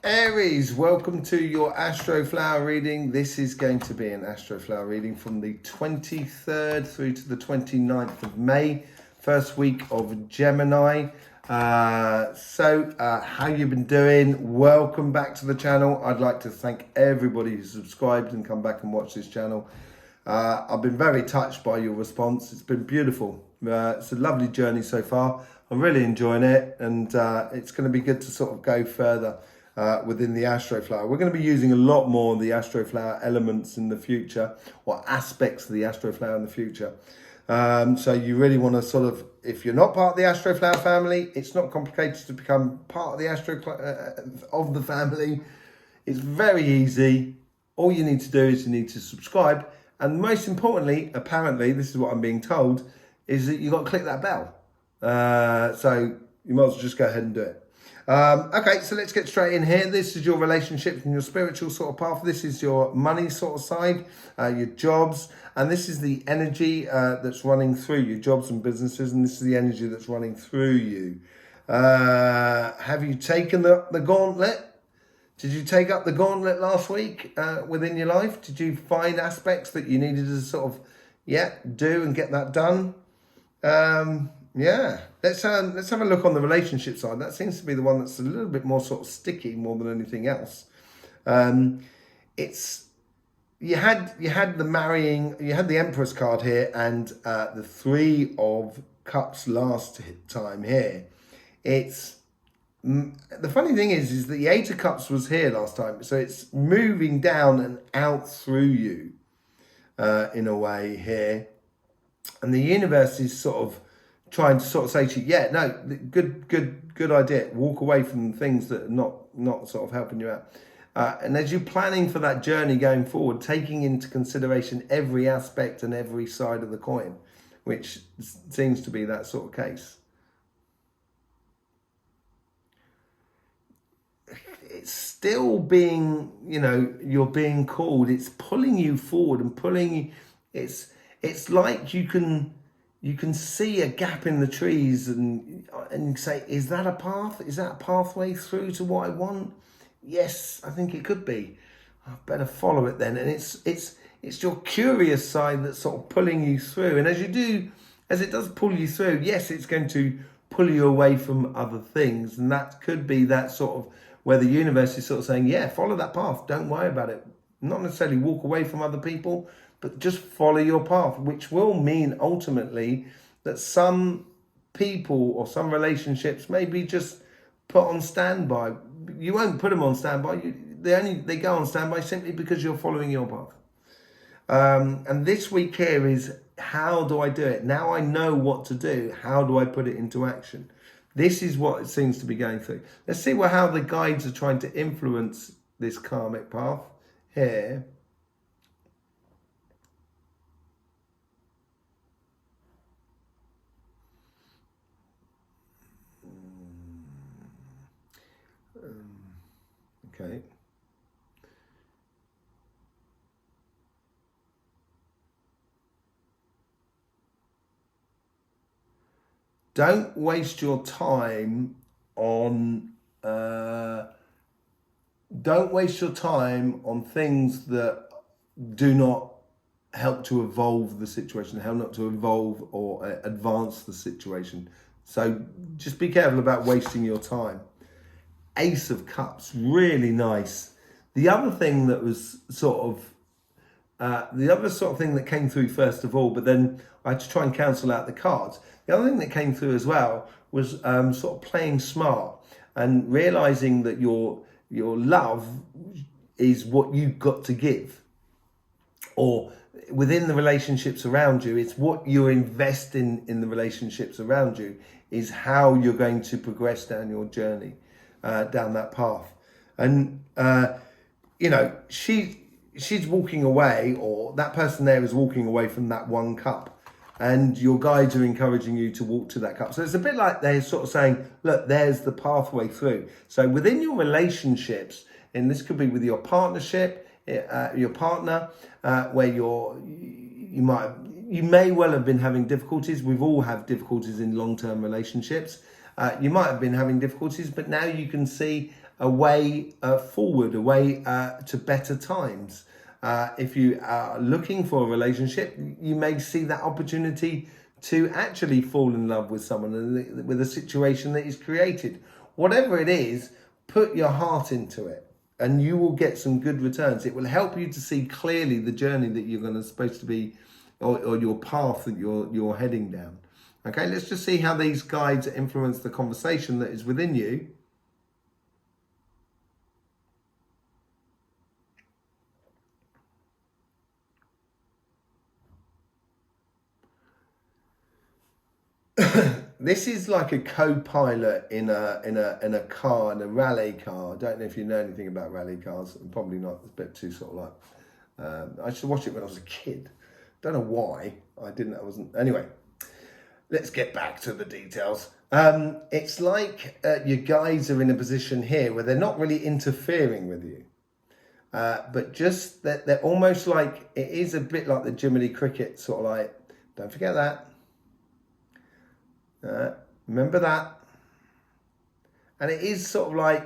Aries, welcome to your Astroflower reading. This is going to be an Astroflower reading from the 23rd through to the 29th of May, first week of Gemini. How you been doing? Welcome back to the channel. I'd like to thank everybody who subscribed and come back and watch this channel. I've been very touched by your response. It's been beautiful. It's a lovely journey so far. I'm really enjoying it, and it's going to be good to sort of go further within the Astroflower. We're going to be using a lot more of the Astroflower elements in the future, or aspects of the Astroflower in the future. So you really want to sort of, if you're not part of the Astroflower family, it's not complicated to become part of the of the family. It's very easy. All you need to do is you need to subscribe, and most importantly, apparently, this is what I'm being told, is that you got to click that bell. So you might as well just go ahead and do it. Okay, so let's get straight in here. This is your relationships and your spiritual sort of path. This is your money sort of side, your jobs, and this is the energy that's running through your jobs and businesses, and this is the energy that's running through you. Have you taken the gauntlet? Did you take up the gauntlet last week within your life? Did you find aspects that you needed to sort of, do and get that done? Let's have a look on the relationship side. That seems to be the one that's a little bit more sort of sticky more than anything else. It's you had the marrying, you had the Empress card here, and the Three of Cups last time here. It's the funny thing is that the Eight of Cups was here last time, so it's moving down and out through you in a way here, and the universe is sort of trying to sort of say to you, good idea. Walk away from things that are not sort of helping you out. And as you're planning for that journey going forward, taking into consideration every aspect and every side of the coin, which seems to be that sort of case. It's still being, you're being called. It's pulling you forward and pulling you. It's like you can see a gap in the trees and say, is that a path? Is that a pathway through to what I want? Yes, I think it could be. I better follow it then. And it's your curious side that's sort of pulling you through. And as it does pull you through, yes, it's going to pull you away from other things. And that could be that sort of where the universe is sort of saying, follow that path. Don't worry about it. Not necessarily walk away from other people, but just follow your path, which will mean ultimately that some people or some relationships may be just put on standby. You won't put them on standby. They go on standby simply because you're following your path. And this week here is, how do I do it? Now I know what to do. How do I put it into action? This is what it seems to be going through. Let's see how the guides are trying to influence this karmic path here. Okay. Don't waste your time on things that do not help to evolve the situation, help not to evolve or advance the situation. So just be careful about wasting your time. Ace of Cups, really nice. The other thing that was the other sort of thing that came through first of all, but then I had to try and cancel out the cards. The other thing that came through as well was sort of playing smart and realizing that your love is what you've got to give, or within the relationships around you, it's what you invest in the relationships around you is how you're going to progress down your journey. Down that path, and she's walking away, or that person there is walking away from that one cup, and your guides are encouraging you to walk to that cup. So it's a bit like they're sort of saying, look, there's the pathway through. So within your relationships, and this could be with your partnership, your partner, where you may well have been having difficulties. We've all had difficulties in long-term relationships. You might have been having difficulties, but now you can see a way forward, a way to better times. If you are looking for a relationship, you may see that opportunity to actually fall in love with someone, with a situation that is created. Whatever it is, put your heart into it and you will get some good returns. It will help you to see clearly the journey that you're supposed to be, or your path that you're heading down. Okay, let's just see how these guides influence the conversation that is within you. This is like a co-pilot in a car, in a rally car. I don't know if you know anything about rally cars. Probably not. It's a bit too sort of like. I used to watch it when I was a kid. Don't know why I didn't. I wasn't. Anyway, let's get back to the details. It's like your guides are in a position here where they're not really interfering with you, but just that they're almost like, it is a bit like the Gemini cricket, sort of like, don't forget that. Remember that. And it is sort of like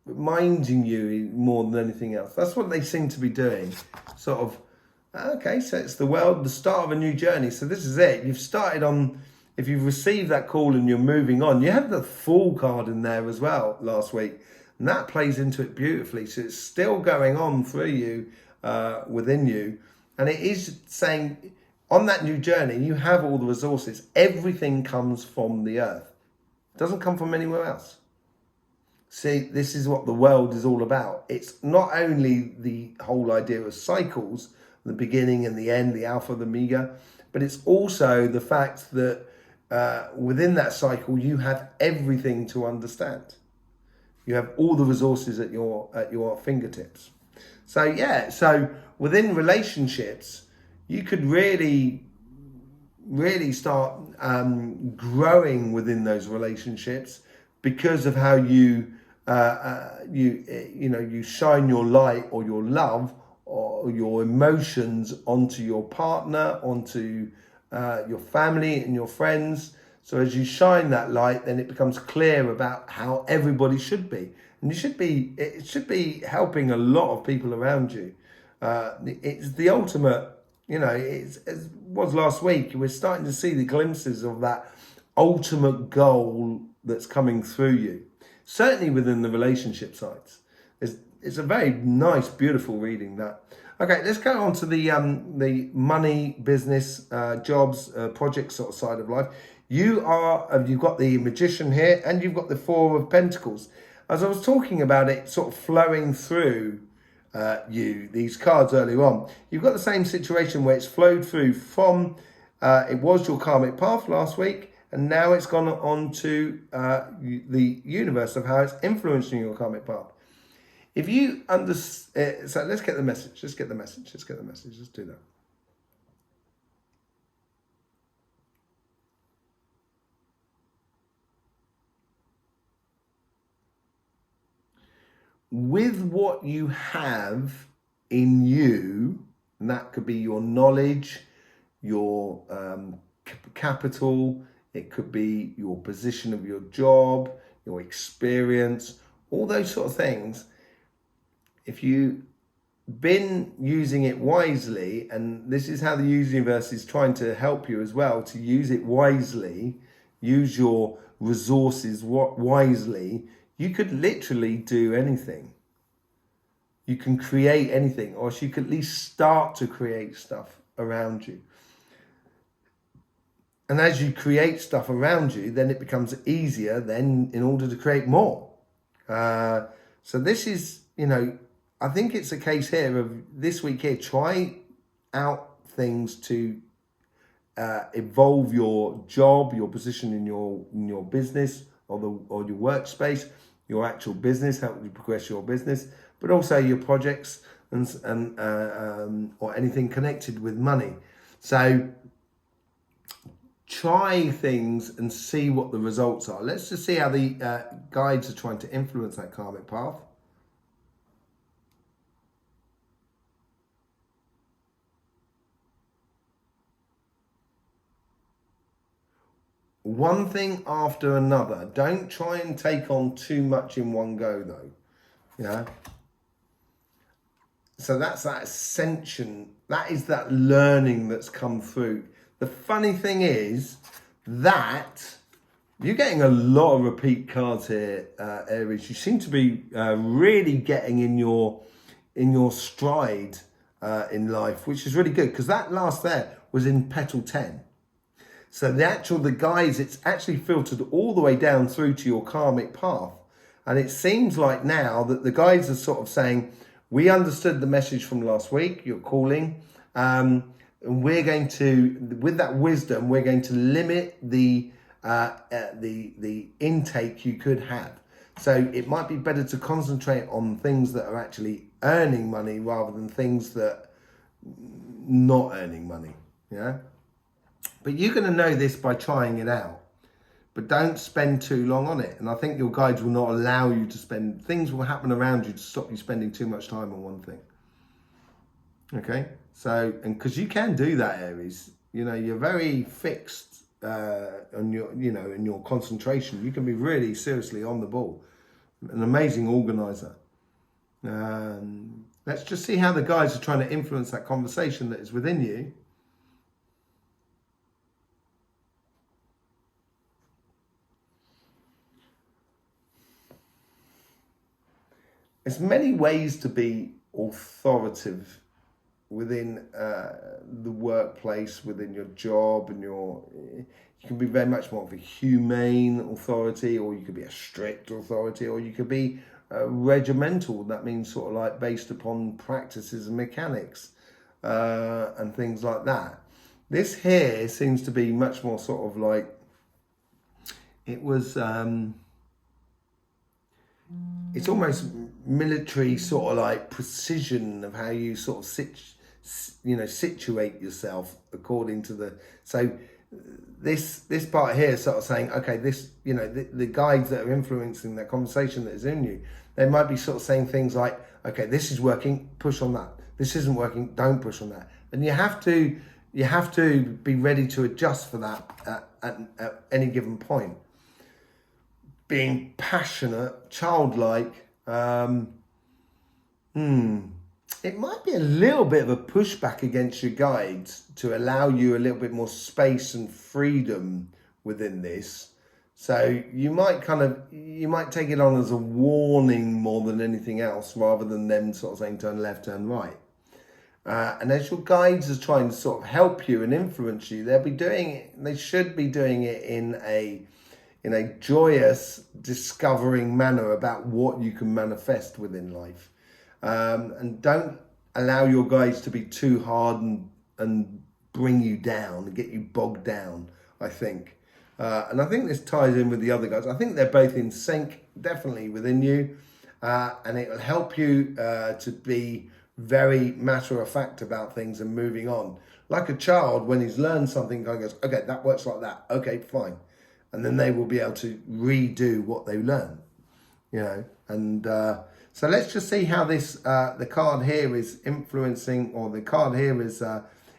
reminding you more than anything else. That's what they seem to be doing. Sort of, okay, so it's the start of a new journey. So this is it. You've started on, if you've received that call and you're moving on, you had the Fool card in there as well last week. And that plays into it beautifully. So it's still going on through you, within you. And it is saying, on that new journey, you have all the resources. Everything comes from the earth. It doesn't come from anywhere else. See, this is what the world is all about. It's not only the whole idea of cycles, the beginning and the end, the alpha, the omega, but it's also the fact that within that cycle, you have everything to understand. You have all the resources at your fingertips. So yeah, so within relationships, you could really start growing within those relationships because of how you shine your light or your love or your emotions onto your partner, onto your family and your friends. So as you shine that light, then it becomes clear about how everybody should be, and it should be helping a lot of people around you. It's the ultimate. As was last week, we're starting to see the glimpses of that ultimate goal that's coming through you. Certainly within the relationship sides. It's a very nice, beautiful reading, that. Okay, let's go on to the money, business, jobs, project sort of side of life. You've got the Magician here, and you've got the Four of Pentacles. As I was talking about it, sort of flowing through these cards earlier on, you've got the same situation where it's flowed through from it was your karmic path last week, and now it's gone on to the universe of how it's influencing your karmic path. If you understand, so let's get the message. Let's do that. With what you have in you, and that could be your knowledge, your capital, it could be your position of your job, your experience, all those sort of things. If you've been using it wisely, and this is how the universe is trying to help you as well, to use it wisely, use your resources wisely, you could literally do anything. You can create anything, or you could at least start to create stuff around you. And as you create stuff around you, then it becomes easier then in order to create more. So this is, I think it's a case here of this week here, try out things to evolve your job, your position in your business or your workspace, your actual business, help you progress your business, but also your projects and or anything connected with money. So try things and see what the results are. Let's just see how the guides are trying to influence that karmic path. one thing after another. Don't try and take on too much in one go, though. Yeah. So that's that ascension. That is that learning that's come through. The funny thing is that you're getting a lot of repeat cards here, Aries. You seem to be really getting in your stride in life, which is really good, because that last there was in petal 10. So the guides, it's actually filtered all the way down through to your karmic path. And it seems like now that the guides are sort of saying, we understood the message from last week, you're calling. And we're going to, with that wisdom, we're going to limit the intake you could have. So it might be better to concentrate on things that are actually earning money rather than things that not earning money. Yeah. But you're going to know this by trying it out. But don't spend too long on it. And I think your guides will not allow you to spend, things will happen around you to stop you spending too much time on one thing. Okay? So, and because you can do that, Aries, you know, you're very fixed on your, you know, in your concentration. You can be really seriously on the ball. An amazing organizer. Let's just see how the guides are trying to influence that conversation that is within you. There's many ways to be authoritative within the workplace, within your job, and you can be very much more of a humane authority, or you could be a strict authority, or you could be regimental. That means sort of like based upon practices and mechanics and things like that. This here seems to be much more sort of like, it was, it's almost military sort of like precision of how you sort of situate yourself according to the, so this part here is sort of saying, okay, this, you know, the guides that are influencing that conversation that is in you, they might be sort of saying things like, okay, this is working, push on that. This isn't working, don't push on that. And you have to be ready to adjust for that at any given point. Being passionate, childlike, it might be a little bit of a pushback against your guides to allow you a little bit more space and freedom within this. So you might take it on as a warning more than anything else, rather than them sort of saying turn left, turn right. And as your guides are trying to sort of help you and influence you, they should be doing it in a joyous, discovering manner about what you can manifest within life. And don't allow your guides to be too hard and bring you down and get you bogged down, I think. And I think this ties in with the other guys. I think they're both in sync, definitely within you. And it will help you to be very matter-of-fact about things and moving on. Like a child, when he's learned something, goes, okay, that works like that. Okay, fine. And then they will be able to redo what they learned, you know. And so let's just see how this, the card here is influencing, or the card here is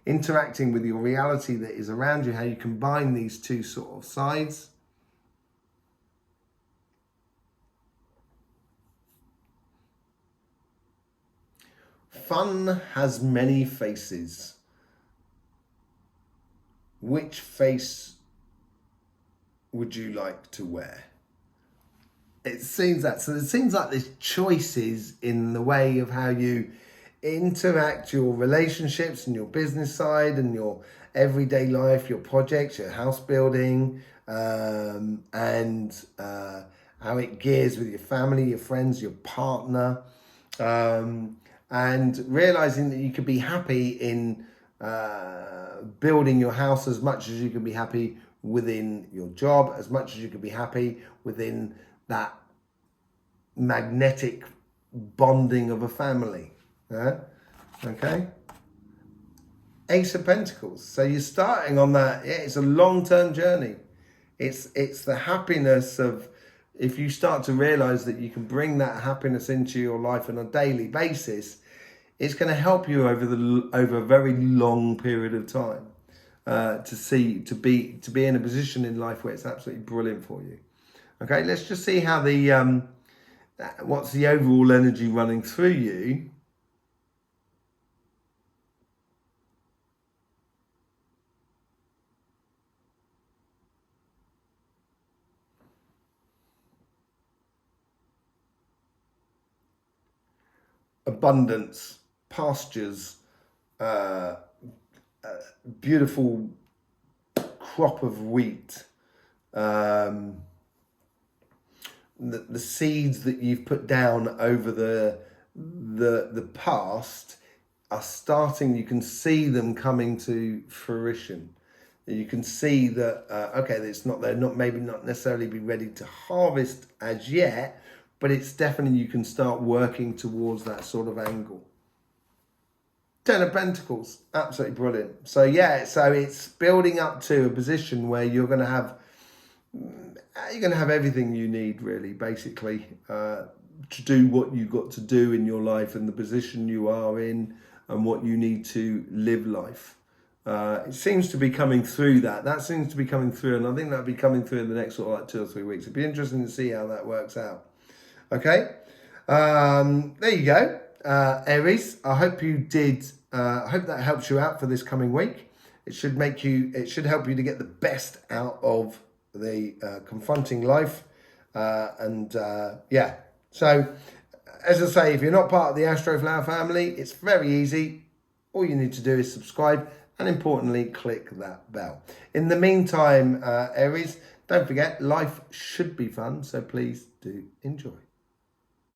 interacting with your reality that is around you, how you combine these two sort of sides. Fun has many faces. Which face would you like to wear? It seems that, so it seems like there's choices in the way of how you interact your relationships and your business side and your everyday life, your projects, your house building, and how it gears with your family, your friends, your partner, and realizing that you could be happy in building your house as much as you can be happy within your job, as much as you can be happy within that magnetic bonding of a family. Okay. Ace of Pentacles. So you're starting on that. Yeah, it's a long-term journey. It's the happiness of, if you start to realize that you can bring that happiness into your life on a daily basis, it's going to help you over a very long period of time. to be in a position in life where it's absolutely brilliant for you. Okay, let's just see how the what's the overall energy running through you. Abundance, pastures, beautiful crop of wheat, the seeds that you've put down over the past are starting. You can see them coming to fruition. You can see that okay, they're not maybe not necessarily be ready to harvest as yet, but it's definitely, you can start working towards that sort of angle. Ten of Pentacles, absolutely brilliant. So yeah, so it's building up to a position where you're going to have everything you need, really, basically, to do what you've got to do in your life and the position you are in and what you need to live life. It seems to be coming through that seems to be coming through, and I think that'll be coming through in the next sort of like 2 or 3 weeks. It'd be interesting to see how that works out. Okay, there you go, Aries. I hope you did. I hope that helps you out for this coming week. It should help you to get the best out of the confronting life, yeah. So, as I say, if you're not part of the Astroflower family, it's very easy. All you need to do is subscribe, and importantly, click that bell. In the meantime, Aries, don't forget, life should be fun, so please do enjoy.